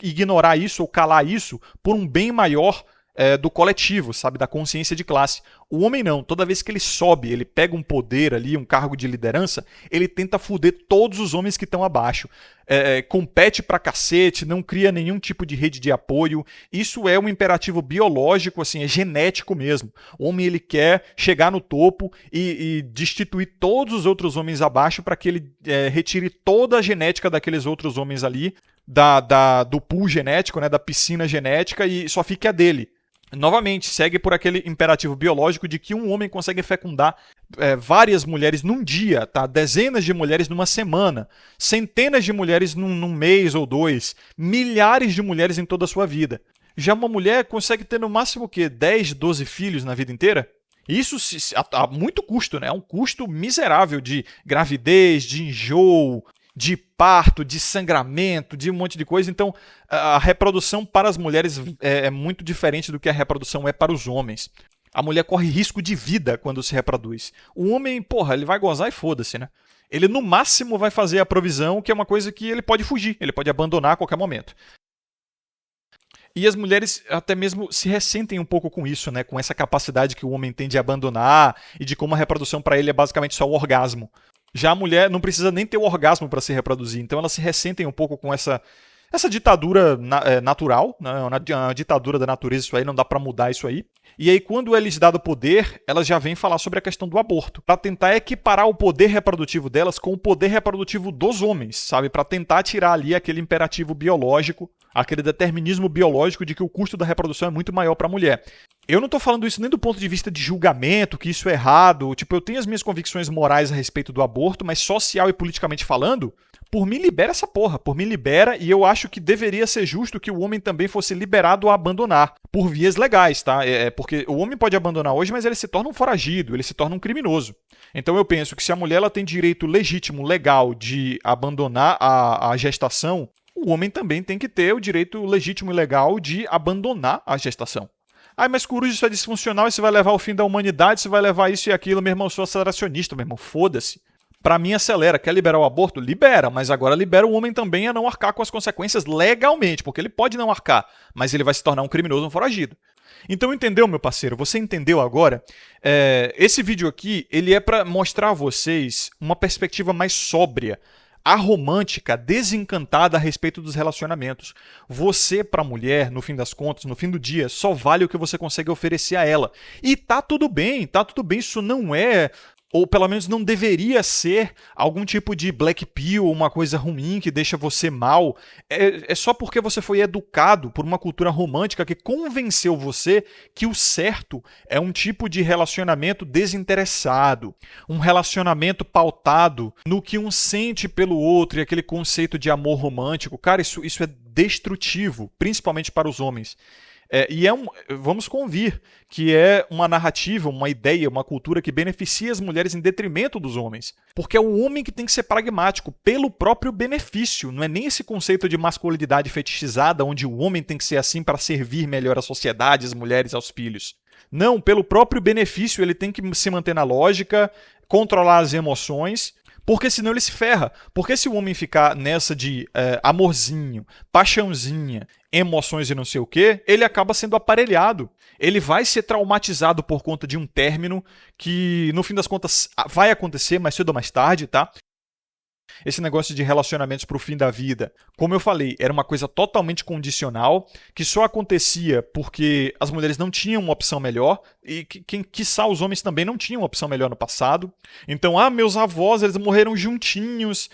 ignorar isso ou calar isso por um bem maior do coletivo, sabe? Da consciência de classe. O homem não. Toda vez que ele sobe, ele pega um poder ali, um cargo de liderança, ele tenta foder todos os homens que estão abaixo. Compete pra cacete, não cria nenhum tipo de rede de apoio. Isso é um imperativo biológico, assim, é genético mesmo. O homem, ele quer chegar no topo e destituir todos os outros homens abaixo para que ele retire toda a genética daqueles outros homens ali, do pool genético, né, da piscina genética, e só fique a dele. Novamente, segue por aquele imperativo biológico de que um homem consegue fecundar várias mulheres num dia, tá? Dezenas de mulheres numa semana, centenas de mulheres num mês ou dois, milhares de mulheres em toda a sua vida. Já uma mulher consegue ter no máximo o quê? 10, 12 filhos na vida inteira? Isso a muito custo, né? É um custo miserável de gravidez, de enjoo, de parto, de sangramento, de um monte de coisa. Então, a reprodução para as mulheres é muito diferente do que a reprodução é para os homens. A mulher corre risco de vida quando se reproduz. O homem, porra, ele vai gozar e foda-se, né? Ele, no máximo, vai fazer a provisão, que é uma coisa que ele pode fugir, ele pode abandonar a qualquer momento. E as mulheres até mesmo se ressentem um pouco com isso, né? Com essa capacidade que o homem tem de abandonar e de como a reprodução para ele é basicamente só o orgasmo. Já a mulher não precisa nem ter o orgasmo para se reproduzir, então elas se ressentem um pouco com essa ditadura natural, né? Uma ditadura da natureza, isso aí, não dá para mudar isso aí. E aí, quando é lhes dado poder, elas já vêm falar sobre a questão do aborto, para tentar equiparar o poder reprodutivo delas com o poder reprodutivo dos homens, sabe? Para tentar tirar ali aquele imperativo biológico, aquele determinismo biológico de que o custo da reprodução é muito maior para a mulher. Eu não estou falando isso nem do ponto de vista de julgamento, que isso é errado. Tipo, eu tenho as minhas convicções morais a respeito do aborto, mas social e politicamente falando, por mim libera essa porra, por mim libera, e eu acho que deveria ser justo que o homem também fosse liberado a abandonar, por vias legais, tá? Porque o homem pode abandonar hoje, mas ele se torna um foragido, ele se torna um criminoso. Então eu penso que se a mulher ela tem direito legítimo, legal, de abandonar a gestação, o homem também tem que ter o direito legítimo e legal de abandonar a gestação. Ah, mas Coruja, isso é disfuncional, isso vai levar ao fim da humanidade, isso vai levar isso e aquilo, meu irmão, eu sou aceleracionista, meu irmão, foda-se. Pra mim, acelera. Quer liberar o aborto? Libera, mas agora libera o homem também a não arcar com as consequências legalmente, porque ele pode não arcar, mas ele vai se tornar um criminoso, um foragido. Então, entendeu, meu parceiro? Você entendeu agora? Esse vídeo aqui, ele é pra mostrar a vocês uma perspectiva mais sóbria, aromântica, desencantada a respeito dos relacionamentos. Você, pra mulher, no fim das contas, no fim do dia, só vale o que você consegue oferecer a ela. E tá tudo bem, isso não é, ou pelo menos não deveria ser, algum tipo de black pill, uma coisa ruim que deixa você mal. É só porque você foi educado por uma cultura romântica que convenceu você que o certo é um tipo de relacionamento desinteressado, um relacionamento pautado no que um sente pelo outro e aquele conceito de amor romântico. Cara, isso é destrutivo, principalmente para os homens. Vamos convir que é uma narrativa, uma ideia, uma cultura que beneficia as mulheres em detrimento dos homens. Porque é o homem que tem que ser pragmático, pelo próprio benefício. Não é nem esse conceito de masculinidade fetichizada, onde o homem tem que ser assim para servir melhor à sociedade, às mulheres, aos filhos. Não, pelo próprio benefício, ele tem que se manter na lógica, controlar as emoções, porque senão ele se ferra. Porque se o homem ficar nessa de amorzinho, paixãozinha, emoções e não sei o quê, ele acaba sendo aparelhado. Ele vai ser traumatizado por conta de um término que, no fim das contas, vai acontecer mais cedo ou mais tarde, tá? Esse negócio de relacionamentos para o fim da vida, como eu falei, era uma coisa totalmente condicional, que só acontecia porque as mulheres não tinham uma opção melhor, e quiçá os homens também não tinham uma opção melhor no passado. Então, meus avós, eles morreram juntinhos,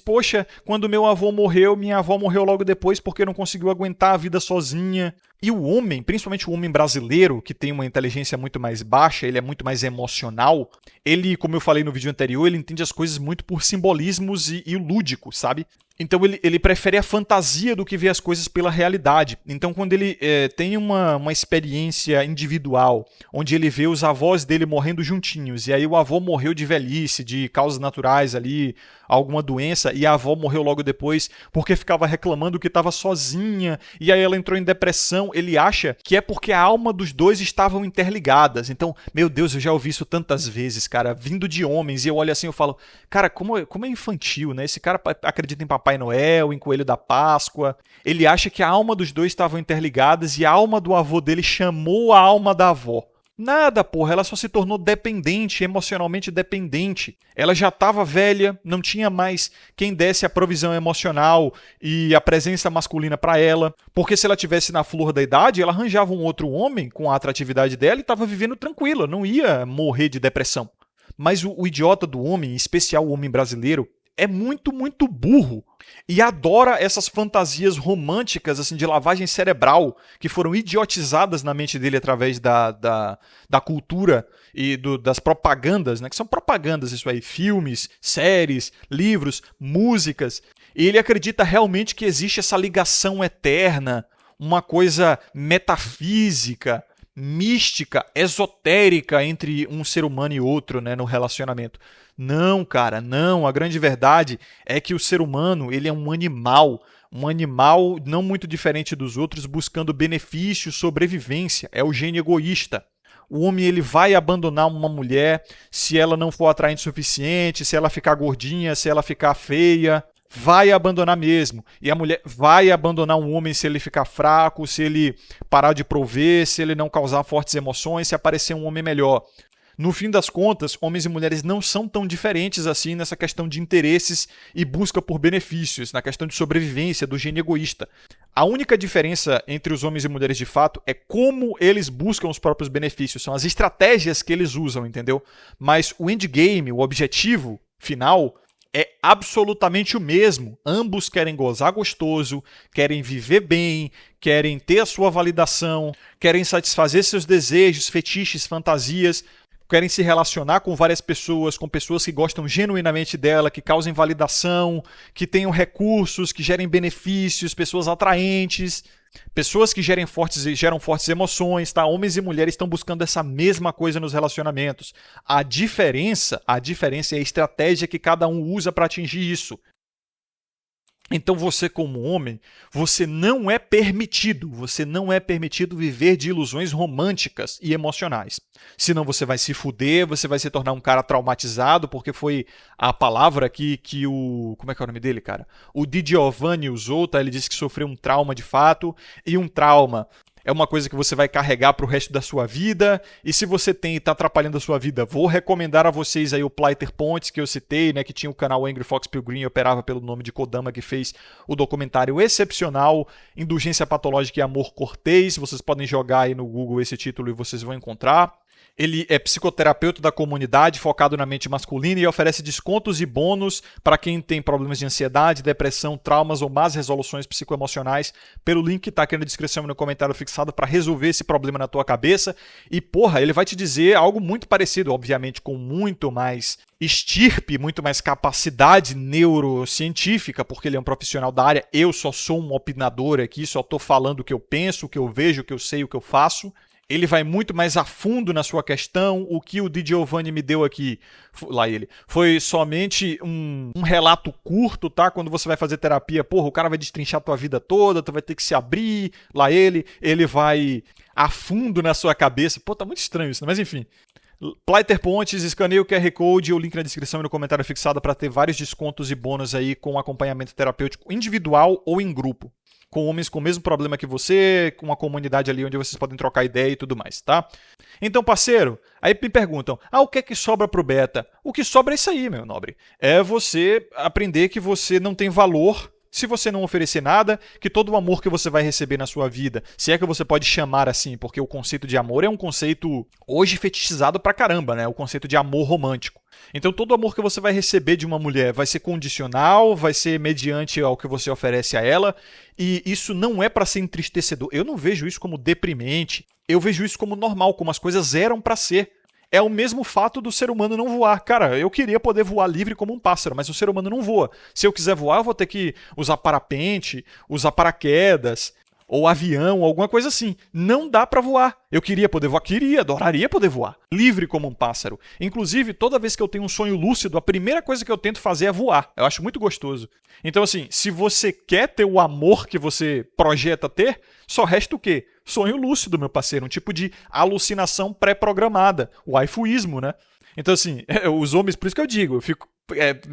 poxa, quando meu avô morreu, minha avó morreu logo depois porque não conseguiu aguentar a vida sozinha. E o homem, principalmente o homem brasileiro, que tem uma inteligência muito mais baixa, ele é muito mais emocional, ele, como eu falei no vídeo anterior, ele entende as coisas muito por simbolismos e o lúdico, sabe? Então ele prefere a fantasia do que ver as coisas pela realidade. Então quando ele tem uma experiência individual, onde ele vê os avós dele morrendo juntinhos, e aí o avô morreu de velhice, de causas naturais ali, alguma doença, e a avó morreu logo depois porque ficava reclamando que estava sozinha, e aí ela entrou em depressão, ele acha que é porque a alma dos dois estavam interligadas. Então, meu Deus, eu já ouvi isso tantas vezes, cara, vindo de homens, e eu olho assim e falo, cara, como é infantil, né? Esse cara acredita em Papai Noel, em Coelho da Páscoa. Ele acha que a alma dos dois estavam interligadas e a alma do avô dele chamou a alma da avó. Nada, porra, ela só se tornou dependente, emocionalmente dependente. Ela já estava velha, não tinha mais quem desse a provisão emocional e a presença masculina para ela. Porque se ela tivesse na flor da idade, ela arranjava um outro homem com a atratividade dela e estava vivendo tranquila, não ia morrer de depressão. Mas o idiota do homem, em especial o homem brasileiro, é muito, muito burro e adora essas fantasias românticas assim de lavagem cerebral que foram idiotizadas na mente dele através da cultura e das propagandas, né? Que são propagandas isso aí, filmes, séries, livros, músicas. E ele acredita realmente que existe essa ligação eterna, uma coisa metafísica, mística, esotérica entre um ser humano e outro, né, no relacionamento. Não, cara, não. A grande verdade é que o ser humano, ele é um animal não muito diferente dos outros, buscando benefício, sobrevivência. É o gene egoísta. O homem ele vai abandonar uma mulher se ela não for atraente o suficiente, se ela ficar gordinha, se ela ficar feia. Vai abandonar mesmo. E a mulher vai abandonar um homem se ele ficar fraco, se ele parar de prover, se ele não causar fortes emoções, se aparecer um homem melhor. No fim das contas, homens e mulheres não são tão diferentes assim nessa questão de interesses e busca por benefícios, na questão de sobrevivência, do gene egoísta. A única diferença entre os homens e mulheres de fato é como eles buscam os próprios benefícios, são as estratégias que eles usam, entendeu? Mas o endgame, o objetivo final, é absolutamente o mesmo. Ambos querem gozar gostoso, querem viver bem, querem ter a sua validação, querem satisfazer seus desejos, fetiches, fantasias, querem se relacionar com várias pessoas, com pessoas que gostam genuinamente dela, que causem validação, que tenham recursos, que gerem benefícios, pessoas atraentes, pessoas que geram fortes emoções, tá? Homens e mulheres estão buscando essa mesma coisa nos relacionamentos. A diferença é a estratégia que cada um usa para atingir isso. Então você como homem, você não é permitido viver de ilusões românticas e emocionais. Senão você vai se fuder, você vai se tornar um cara traumatizado, porque foi a palavra que o... Como é que é o nome dele, cara? O Di Giovanni usou, tá? Ele disse que sofreu um trauma de fato, e um trauma é uma coisa que você vai carregar para o resto da sua vida, e se você tem e está atrapalhando a sua vida, vou recomendar a vocês aí o Plaiter Pontes, que eu citei, né, que tinha o canal Angry Fox Pilgrim e operava pelo nome de Kodama, que fez o documentário excepcional Indulgência Patológica e Amor Cortês. Vocês podem jogar aí no Google esse título e vocês vão encontrar. Ele é psicoterapeuta da comunidade, focado na mente masculina e oferece descontos e bônus para quem tem problemas de ansiedade, depressão, traumas ou más resoluções psicoemocionais pelo link que está aqui na descrição e no comentário fixado para resolver esse problema na tua cabeça. E, porra, ele vai te dizer algo muito parecido, obviamente com muito mais estirpe, muito mais capacidade neurocientífica, porque ele é um profissional da área. Eu só sou um opinador aqui, só estou falando o que eu penso, o que eu vejo, o que eu sei, o que eu faço. Ele vai muito mais a fundo na sua questão. O que o Di Giovanni me deu aqui, foi somente um relato curto, tá? Quando você vai fazer terapia, porra, o cara vai destrinchar a tua vida toda, tu vai ter que se abrir. Ele vai a fundo na sua cabeça. Pô, tá muito estranho isso, né? Mas enfim. Plaiter Pontes, escaneie o QR Code, o link na descrição e no comentário fixado para ter vários descontos e bônus aí com acompanhamento terapêutico individual ou em grupo. Com homens com o mesmo problema que você, com uma comunidade ali onde vocês podem trocar ideia e tudo mais, tá? Então, parceiro, aí me perguntam, o que é que sobra pro beta? O que sobra é isso aí, meu nobre. É você aprender que você não tem valor se você não oferecer nada, que todo o amor que você vai receber na sua vida, se é que você pode chamar assim, porque o conceito de amor é um conceito hoje fetichizado pra caramba, né? O conceito de amor romântico. Então todo o amor que você vai receber de uma mulher vai ser condicional, vai ser mediante ao que você oferece a ela, e isso não é para ser entristecedor. Eu não vejo isso como deprimente, eu vejo isso como normal, como as coisas eram para ser. é o mesmo fato do ser humano não voar. Cara, eu queria poder voar livre como um pássaro, mas o ser humano não voa. Se eu quiser voar, eu vou ter que usar parapente, usar paraquedas, ou avião, alguma coisa assim. Não dá pra voar. Eu queria poder voar, adoraria poder voar. Livre como um pássaro. Inclusive, toda vez que eu tenho um sonho lúcido, a primeira coisa que eu tento fazer é voar. Eu acho muito gostoso. Então, assim, se você quer ter o amor que você projeta ter, só resta o quê? Sonho lúcido, meu parceiro. Um tipo de alucinação pré-programada. O waifuísmo, né? Então, assim, os homens, por isso que eu digo, eu fico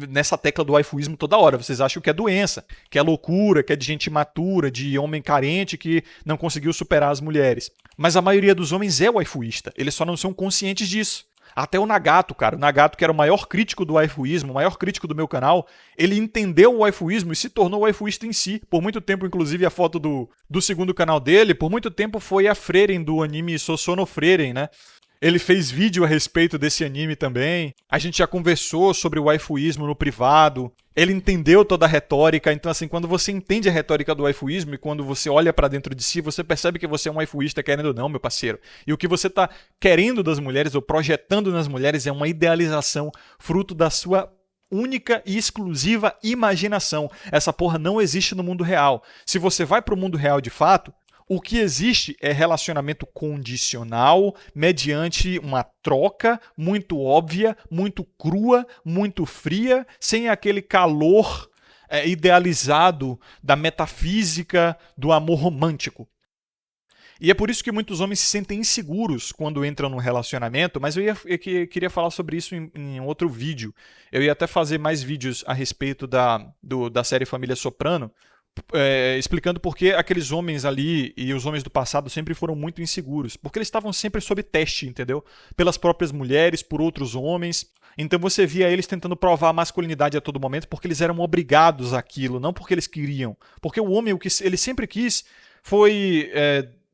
nessa tecla do waifuísmo toda hora. Vocês acham que é doença, que é loucura, que é de gente imatura, de homem carente que não conseguiu superar as mulheres. Mas a maioria dos homens é waifuísta. Eles só não são conscientes disso. Até o Nagato, cara. O Nagato, que era o maior crítico do waifuísmo, o maior crítico do meu canal, ele entendeu o waifuísmo e se tornou waifuísta em si. Por muito tempo, inclusive, a foto do segundo canal dele, por muito tempo foi a Frieren do anime Sosono Frieren, né? Ele fez vídeo a respeito desse anime também. A gente já conversou sobre o waifuísmo no privado. Ele entendeu toda a retórica. Então, assim, quando você entende a retórica do waifuísmo e quando você olha pra dentro de si, você percebe que você é um waifuísta querendo ou não, meu parceiro. E o que você tá querendo das mulheres ou projetando nas mulheres é uma idealização fruto da sua única e exclusiva imaginação. Essa porra não existe no mundo real. Se você vai pro mundo real de fato, o que existe é relacionamento condicional, mediante uma troca muito óbvia, muito crua, muito fria, sem aquele calor idealizado da metafísica do amor romântico. E é por isso que muitos homens se sentem inseguros quando entram num relacionamento, mas eu queria falar sobre isso em outro vídeo. Eu ia até fazer mais vídeos a respeito da série Família Soprano, explicando por que aqueles homens ali e os homens do passado sempre foram muito inseguros. Porque eles estavam sempre sob teste, entendeu? Pelas próprias mulheres, por outros homens. Então você via eles tentando provar a masculinidade a todo momento porque eles eram obrigados àquilo, não porque eles queriam. Porque o homem, o que ele sempre quis foi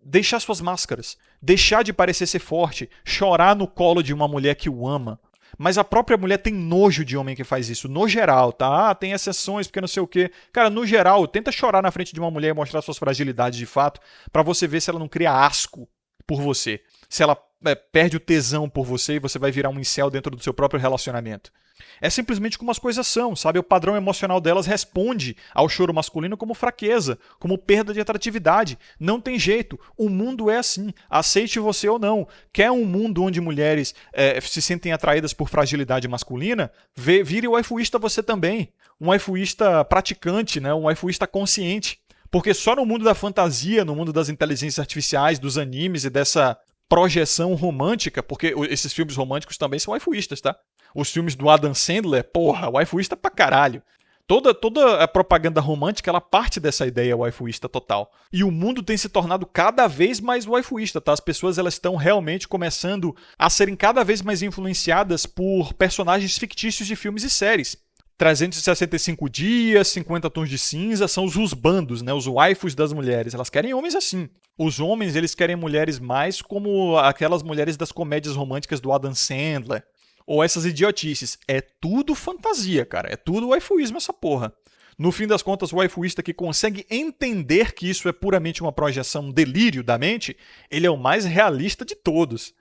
deixar suas máscaras, deixar de parecer ser forte, chorar no colo de uma mulher que o ama. Mas a própria mulher tem nojo de homem que faz isso, no geral, tá? Ah, tem exceções porque não sei o quê. Cara, no geral, tenta chorar na frente de uma mulher e mostrar suas fragilidades de fato, pra você ver se ela não cria asco por você. Se ela perde o tesão por você e você vai virar um incel dentro do seu próprio relacionamento. É simplesmente como as coisas são, sabe? O padrão emocional delas responde ao choro masculino como fraqueza, como perda de atratividade. Não tem jeito. O mundo é assim. Aceite você ou não. Quer um mundo onde mulheres se sentem atraídas por fragilidade masculina? Vire waifuísta você também. Um waifuísta praticante, né? Um waifuísta consciente. Porque só no mundo da fantasia, no mundo das inteligências artificiais, dos animes e dessa projeção romântica, porque esses filmes românticos também são waifuístas, tá? Os filmes do Adam Sandler, porra, waifuísta pra caralho. Toda a propaganda romântica, ela parte dessa ideia waifuísta total. E o mundo tem se tornado cada vez mais waifuísta, tá? As pessoas elas estão realmente começando a serem cada vez mais influenciadas por personagens fictícios de filmes e séries. 365 dias, 50 tons de cinza, são os husbandos, né? Os waifus das mulheres. Elas querem homens assim. Os homens, eles querem mulheres mais como aquelas mulheres das comédias românticas do Adam Sandler. Ou essas idiotices. É tudo fantasia, cara. É tudo waifuísmo essa porra. No fim das contas, o waifuísta que consegue entender que isso é puramente uma projeção, um delírio da mente, ele é o mais realista de todos.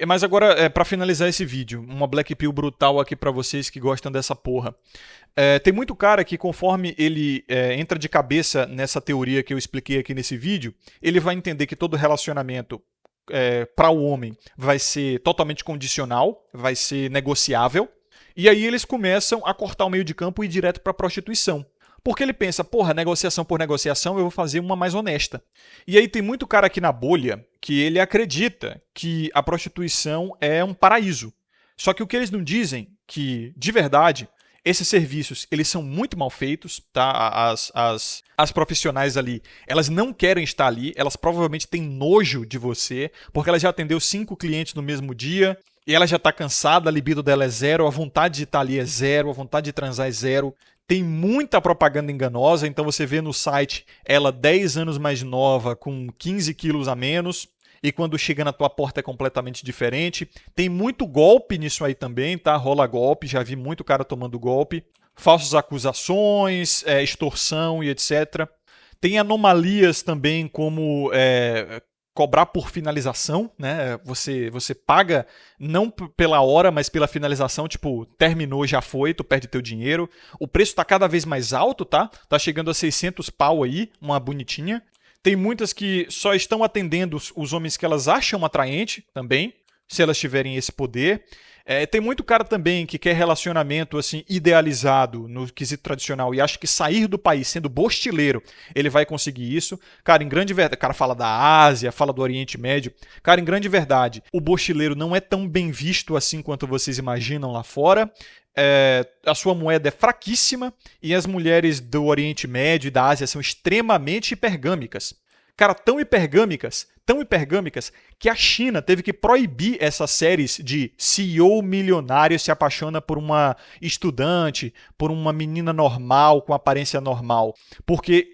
Mas agora, pra finalizar esse vídeo, uma Black Pill brutal aqui pra vocês que gostam dessa porra. Tem muito cara que conforme ele entra de cabeça nessa teoria que eu expliquei aqui nesse vídeo, ele vai entender que todo relacionamento para o homem vai ser totalmente condicional, vai ser negociável, e aí eles começam a cortar o meio de campo e ir direto pra prostituição. Porque ele pensa, porra, negociação por negociação, eu vou fazer uma mais honesta. E aí tem muito cara aqui na bolha que ele acredita que a prostituição é um paraíso. Só que o que eles não dizem, que, de verdade, esses serviços, eles são muito mal feitos, tá? As profissionais ali, elas não querem estar ali, elas provavelmente têm nojo de você, porque ela já atendeu 5 clientes no mesmo dia, e ela já está cansada, a libido dela é zero, a vontade de estar ali é zero, a vontade de transar é zero. Tem muita propaganda enganosa, então você vê no site ela 10 anos mais nova, com 15 quilos a menos, e quando chega na tua porta é completamente diferente. Tem muito golpe nisso aí também, tá? Rola golpe, já vi muito cara tomando golpe. Falsas acusações, extorsão e etc. Tem anomalias também como cobrar por finalização, né? Você paga não pela hora, mas pela finalização, tipo, terminou, já foi, tu perde teu dinheiro. O preço tá cada vez mais alto, tá? Tá chegando a 600 pau aí, uma bonitinha. Tem muitas que só estão atendendo os homens que elas acham atraente também, se elas tiverem esse poder. Tem muito cara também que quer relacionamento assim idealizado no quesito tradicional e acha que sair do país sendo bostileiro ele vai conseguir isso. Cara, em grande verdade, o cara fala da Ásia, fala do Oriente Médio. Cara, em grande verdade, o bostileiro não é tão bem visto assim quanto vocês imaginam lá fora. A sua moeda é fraquíssima e as mulheres do Oriente Médio e da Ásia são extremamente hipergâmicas. Cara, tão hipergâmicas, que a China teve que proibir essas séries de CEO milionário se apaixona por uma estudante, por uma menina normal, com aparência normal. Porque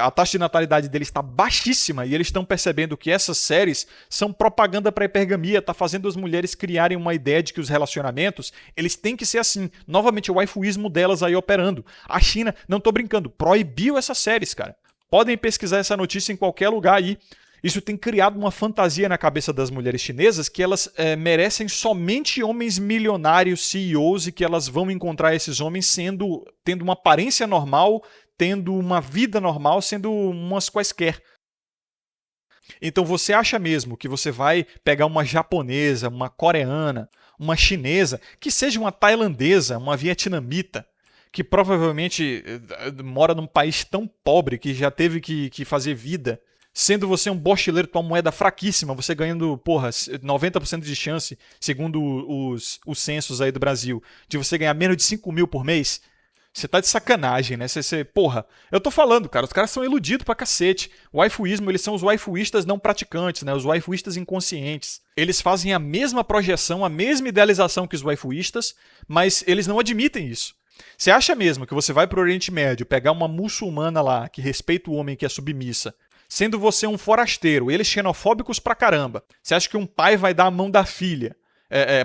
a taxa de natalidade deles está baixíssima e eles estão percebendo que essas séries são propaganda para a hipergamia, está fazendo as mulheres criarem uma ideia de que os relacionamentos, eles têm que ser assim. Novamente, o waifuísmo delas aí operando. A China, não tô brincando, proibiu essas séries, cara. Podem pesquisar essa notícia em qualquer lugar aí. Isso tem criado uma fantasia na cabeça das mulheres chinesas que elas merecem somente homens milionários, CEOs, e que elas vão encontrar esses homens tendo uma aparência normal, tendo uma vida normal, sendo umas quaisquer. Então você acha mesmo que você vai pegar uma japonesa, uma coreana, uma chinesa, que seja uma tailandesa, uma vietnamita, que provavelmente mora num país tão pobre que já teve que fazer vida, sendo você um bochileiro com uma moeda fraquíssima, você ganhando, 90% de chance, segundo os censos aí do Brasil, de você ganhar menos de 5 mil por mês, você tá de sacanagem, né? Eu tô falando, cara, os caras são iludidos pra cacete. O waifuísmo, eles são os waifuístas não praticantes, né? Os waifuístas inconscientes. Eles fazem a mesma projeção, a mesma idealização que os waifuístas, mas eles não admitem isso. Você acha mesmo que você vai para o Oriente Médio pegar uma muçulmana lá que respeita o homem que é submissa, sendo você um forasteiro, eles xenofóbicos pra caramba, você acha que um pai vai dar a mão da filha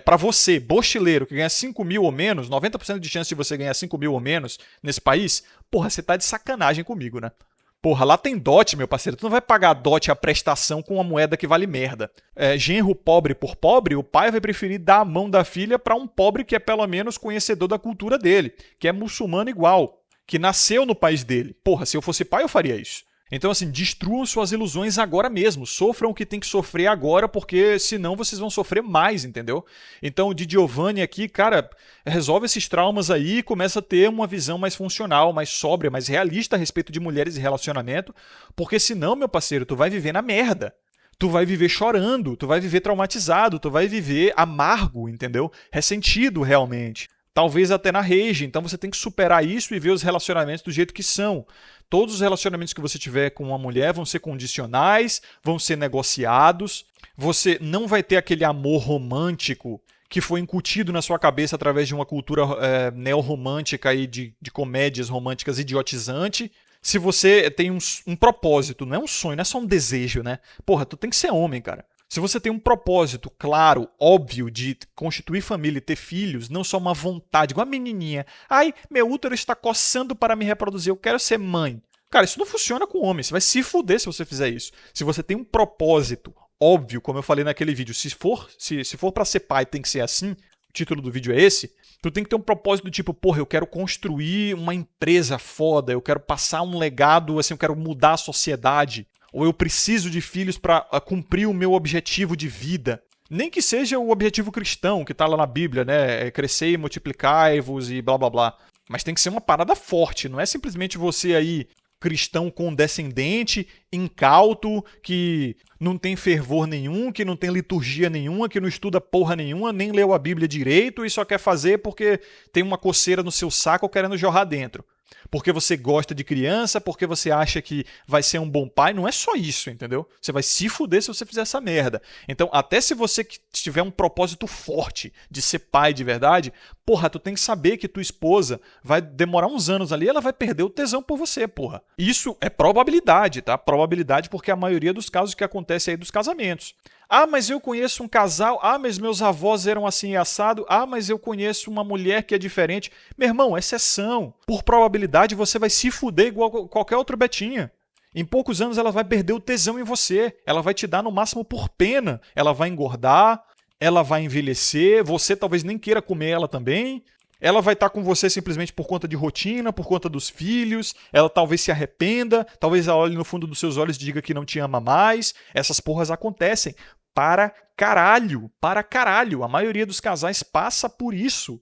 para você, bochileiro, que ganha 5 mil ou menos, 90% de chance de você ganhar 5 mil ou menos nesse país? Porra, você tá de sacanagem comigo, né? Porra, lá tem dote, meu parceiro. Tu não vai pagar dote a prestação com uma moeda que vale merda. Genro pobre por pobre, o pai vai preferir dar a mão da filha para um pobre que é pelo menos conhecedor da cultura dele, que é muçulmano igual, que nasceu no país dele. Porra, se eu fosse pai, eu faria isso. Então, assim, destruam suas ilusões agora mesmo. Sofram o que tem que sofrer agora, porque senão vocês vão sofrer mais, entendeu? Então, o Di Giovanni aqui, cara, resolve esses traumas aí e começa a ter uma visão mais funcional, mais sóbria, mais realista a respeito de mulheres e relacionamento, porque senão, meu parceiro, tu vai viver na merda. Tu vai viver chorando, tu vai viver traumatizado, tu vai viver amargo, entendeu? Ressentido, realmente. Talvez até na rage. Então você tem que superar isso e ver os relacionamentos do jeito que são. Todos os relacionamentos que você tiver com uma mulher vão ser condicionais, vão ser negociados. Você não vai ter aquele amor romântico que foi incutido na sua cabeça através de uma cultura neorromântica e de comédias românticas idiotizante. Se você tem um propósito, não é um sonho, não é só um desejo, né? Porra, tu tem que ser homem, cara. Se você tem um propósito claro, óbvio, de constituir família e ter filhos, não só uma vontade, igual a menininha. Ai, meu útero está coçando para me reproduzir, eu quero ser mãe. Cara, isso não funciona com homem, você vai se fuder se você fizer isso. Se você tem um propósito óbvio, como eu falei naquele vídeo, se for para ser pai tem que ser assim, o título do vídeo é esse, tu tem que ter um propósito do tipo, porra, eu quero construir uma empresa foda, eu quero passar um legado, assim, eu quero mudar a sociedade. Ou eu preciso de filhos para cumprir o meu objetivo de vida. Nem que seja o objetivo cristão, que está lá na Bíblia, né? Crescer e multiplicai-vos e blá blá blá. Mas tem que ser uma parada forte, não é simplesmente você aí, cristão condescendente, incauto, que não tem fervor nenhum, que não tem liturgia nenhuma, que não estuda porra nenhuma, nem leu a Bíblia direito e só quer fazer porque tem uma coceira no seu saco querendo jorrar dentro. Porque você gosta de criança, porque você acha que vai ser um bom pai, não é só isso, entendeu? Você vai se fuder se você fizer essa merda. Então, até se você tiver um propósito forte de ser pai de verdade, porra, tu tem que saber que tua esposa vai demorar uns anos ali, ela vai perder o tesão por você, porra. Isso é probabilidade, tá? Probabilidade porque é a maioria dos casos que acontece aí dos casamentos. Ah, mas eu conheço um casal. Ah, mas meus avós eram assim e assado. Ah, mas eu conheço uma mulher que é diferente. Meu irmão, exceção. Por probabilidade, você vai se fuder igual qualquer outro betinha. Em poucos anos ela vai perder o tesão em você, ela vai te dar no máximo por pena, ela vai engordar, ela vai envelhecer, você talvez nem queira comer ela também. Ela vai estar com você simplesmente por conta de rotina, por conta dos filhos, ela talvez se arrependa, talvez ela olhe no fundo dos seus olhos e diga que não te ama mais. Essas porras acontecem para caralho, para caralho. A maioria dos casais passa por isso.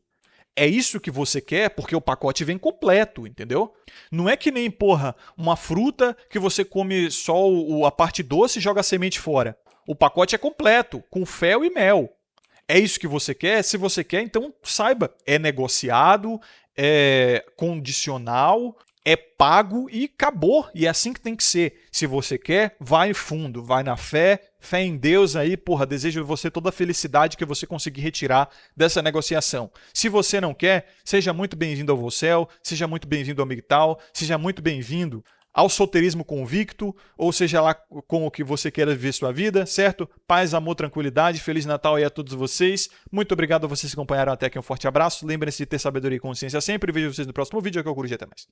É isso que você quer porque o pacote vem completo, entendeu? Não é que nem, porra, uma fruta que você come só a parte doce e joga a semente fora. O pacote é completo, com fel e mel. É isso que você quer? Se você quer, então saiba, é negociado, é condicional, é pago e acabou. E é assim que tem que ser. Se você quer, vai fundo, vai na fé, fé em Deus aí, porra, desejo a você toda a felicidade que você conseguir retirar dessa negociação. Se você não quer, seja muito bem-vindo ao Vocel, seja muito bem-vindo ao MGTOW, seja muito bem-vindo ao solteirismo convicto, ou seja lá com o que você queira viver sua vida, certo? Paz, amor, tranquilidade, Feliz Natal aí a todos vocês. Muito obrigado a vocês que acompanharam até aqui, um forte abraço. Lembrem-se de ter sabedoria e consciência sempre. Vejo vocês no próximo vídeo, aqui é o Coruja, até mais.